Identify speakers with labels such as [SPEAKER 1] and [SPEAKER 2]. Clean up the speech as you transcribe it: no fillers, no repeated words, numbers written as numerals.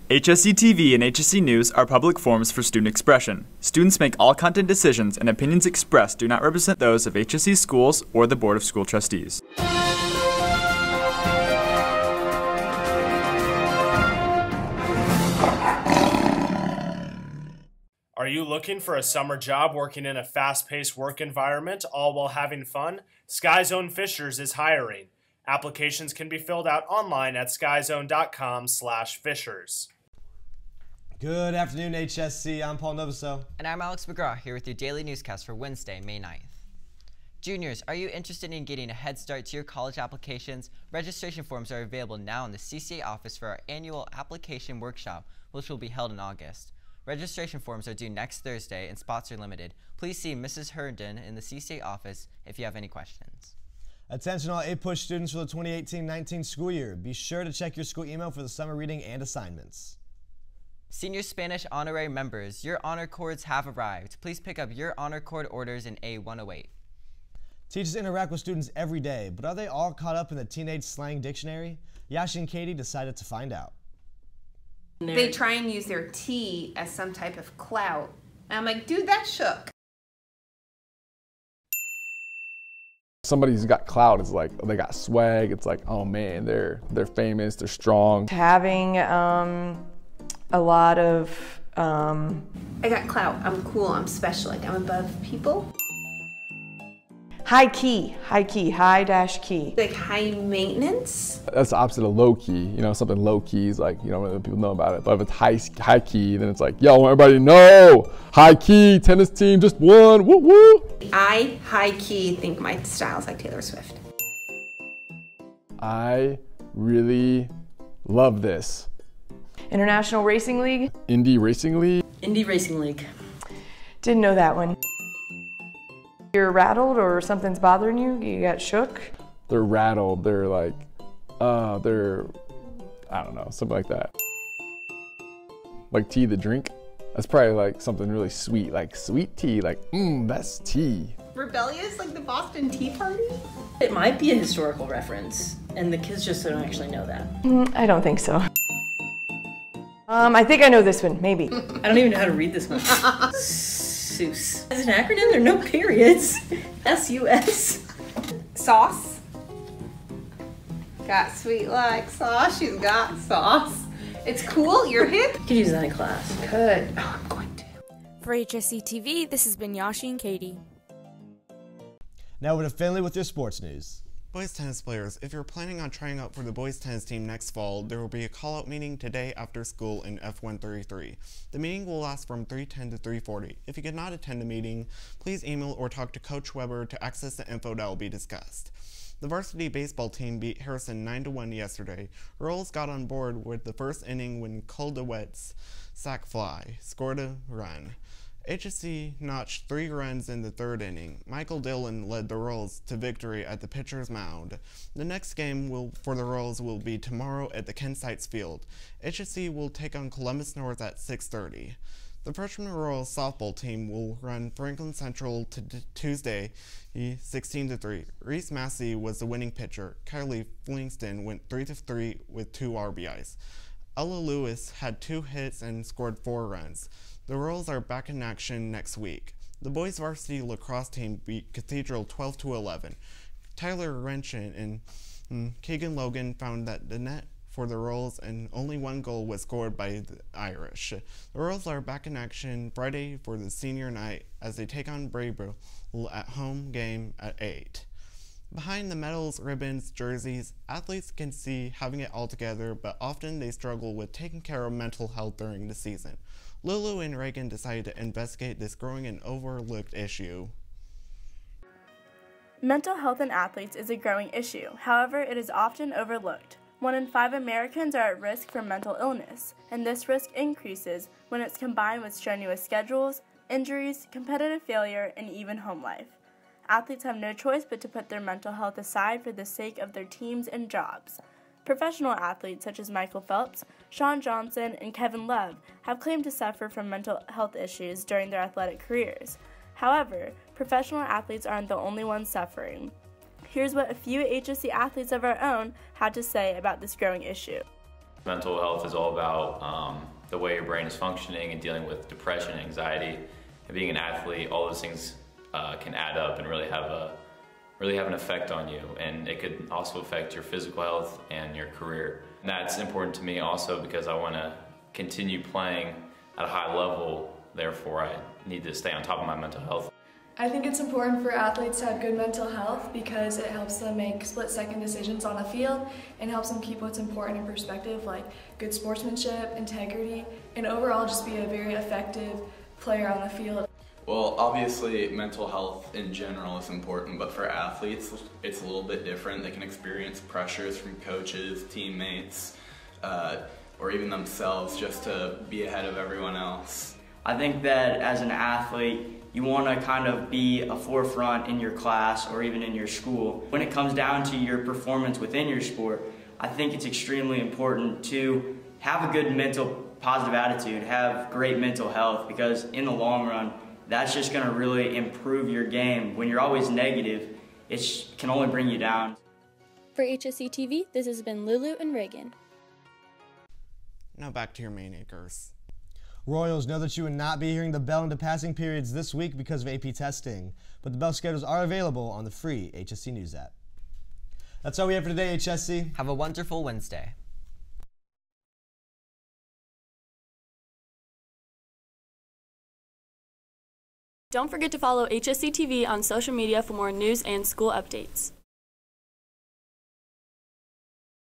[SPEAKER 1] HSETV and HSE News are public forums for student expression. Students make all content decisions, and opinions expressed do not represent those of HSE schools or the Board of School Trustees.
[SPEAKER 2] Are you looking for a summer job working in a fast-paced work environment, all while having fun? SkyZone Fishers is hiring. Applications can be filled out online at skyzone.com/fishers.
[SPEAKER 3] Good afternoon, HSC. I'm Paul Novoso.
[SPEAKER 4] And I'm Alex McGraw, here with your daily newscast for Wednesday, May 9th. Juniors, are you interested in getting a head start to your college applications? Registration forms are available now in the CCA office for our annual application workshop, which will be held in August. Registration forms are due next Thursday and spots are limited. Please see Mrs. Herndon in the CCA office if you have any questions.
[SPEAKER 3] Attention all APUSH students for the 2018-19 school year. Be sure to check your school email for the summer reading and assignments.
[SPEAKER 4] Senior Spanish honorary members, your honor cords have arrived. Please pick up your honor cord orders in A108.
[SPEAKER 3] Teachers interact with students every day, but are they all caught up in the teenage slang dictionary? Yashi and Katie decided to find out.
[SPEAKER 5] They try and use their T as some type of clout. And I'm like, dude, that shook.
[SPEAKER 6] Somebody's got clout, it's like they got swag. It's like, oh man, they're famous, they're strong.
[SPEAKER 7] Having a lot of
[SPEAKER 5] I got clout. I'm cool. I'm special. Like I'm above people.
[SPEAKER 7] high key, high-dash key.
[SPEAKER 5] Like high maintenance.
[SPEAKER 6] That's the opposite of low key. You know, something low key is like, you know, people know about it. But if it's high key, then it's like, yo, I want everybody to know. High key, tennis team just won. Woo woo.
[SPEAKER 5] I high key think my style's like Taylor Swift.
[SPEAKER 6] I really love this.
[SPEAKER 7] International Racing League.
[SPEAKER 6] Indie Racing League.
[SPEAKER 8] Indie Racing League.
[SPEAKER 7] Didn't know that one. You're rattled or something's bothering you? You got shook?
[SPEAKER 6] They're rattled. They're like, I don't know, something like that. Like tea, the drink. That's probably like something really sweet, like sweet tea, like, that's tea.
[SPEAKER 5] Rebellious, like the Boston Tea Party?
[SPEAKER 8] It might be a historical reference, and the kids just don't actually know that.
[SPEAKER 7] I don't think so. I think I know this one, maybe.
[SPEAKER 8] I don't even know how to read this one. SUS. As an acronym, there are no periods. SUS.
[SPEAKER 5] Sauce. Got sweet like sauce. She's got sauce. It's cool. You're hip.
[SPEAKER 8] You could use that in class.
[SPEAKER 5] Could. Oh, I'm going to.
[SPEAKER 9] For HSETV, this has been Yashi and Katie.
[SPEAKER 3] Now we're to Finley with your sports news.
[SPEAKER 10] Boys tennis players, if you're planning on trying out for the boys tennis team next fall, there will be a call-out meeting today after school in F133. The meeting will last from 3:10 to 3:40. If you cannot attend the meeting, please email or talk to Coach Weber to access the info that will be discussed. The varsity baseball team beat Harrison 9-1 yesterday. Earls got on board with the first inning when Coldewet's sac fly scored a run. HSC notched 3 runs in the third inning. Michael Dillon led the Royals to victory at the pitcher's mound. The next game for the Royals will be tomorrow at the Ken Sites Field. HSC will take on Columbus North at 6:30. The freshman Royals softball team will run Franklin Central Tuesday 16-3. Reese Massey was the winning pitcher. Kylie Flingston went 3-3 with 2 RBIs. Ella Lewis had 2 hits and scored 4 runs. The Royals are back in action next week. The boys varsity lacrosse team beat Cathedral 12-11. Tyler Wrenchin and Keegan Logan found that the net for the Royals and only 1 goal was scored by the Irish. The Royals are back in action Friday for the senior night as they take on Brayville at home game at 8. Behind the medals, ribbons, jerseys, athletes can see having it all together, but often they struggle with taking care of mental health during the season. Lulu and Reagan decided to investigate this growing and overlooked issue.
[SPEAKER 11] Mental health in athletes is a growing issue. However, it is often overlooked. 1 in 5 Americans are at risk for mental illness, and this risk increases when it's combined with strenuous schedules, injuries, competitive failure, and even home life. Athletes have no choice but to put their mental health aside for the sake of their teams and jobs. Professional athletes such as Michael Phelps, Shawn Johnson, and Kevin Love have claimed to suffer from mental health issues during their athletic careers. However, professional athletes aren't the only ones suffering. Here's what a few HSE athletes of our own had to say about this growing issue.
[SPEAKER 12] Mental health is all about the way your brain is functioning and dealing with depression, anxiety, and being an athlete. All those things can add up and really have an effect on you, and it could also affect your physical health and your career. And that's important to me also because I want to continue playing at a high level, therefore I need to stay on top of my mental health.
[SPEAKER 13] I think it's important for athletes to have good mental health because it helps them make split-second decisions on a field and helps them keep what's important in perspective, like good sportsmanship, integrity, and overall just be a very effective player on the field.
[SPEAKER 14] Well, obviously mental health in general is important, but for athletes it's a little bit different. They can experience pressures from coaches, teammates, or even themselves just to be ahead of everyone else.
[SPEAKER 15] I think that as an athlete, you want to kind of be a forefront in your class or even in your school. When it comes down to your performance within your sport, I think it's extremely important to have a good positive attitude, have great mental health, because in the long run, that's just going to really improve your game. When you're always negative, it can only bring you down.
[SPEAKER 9] For HSETV, this has been Lulu and Reagan.
[SPEAKER 10] Now back to your main anchors.
[SPEAKER 3] Royals, know that you will not be hearing the bell into passing periods this week because of AP testing, but the bell schedules are available on the free HSC News app. That's all we have for today, HSC.
[SPEAKER 4] Have a wonderful Wednesday.
[SPEAKER 9] Don't forget to follow HSETV on social media for more news and school updates.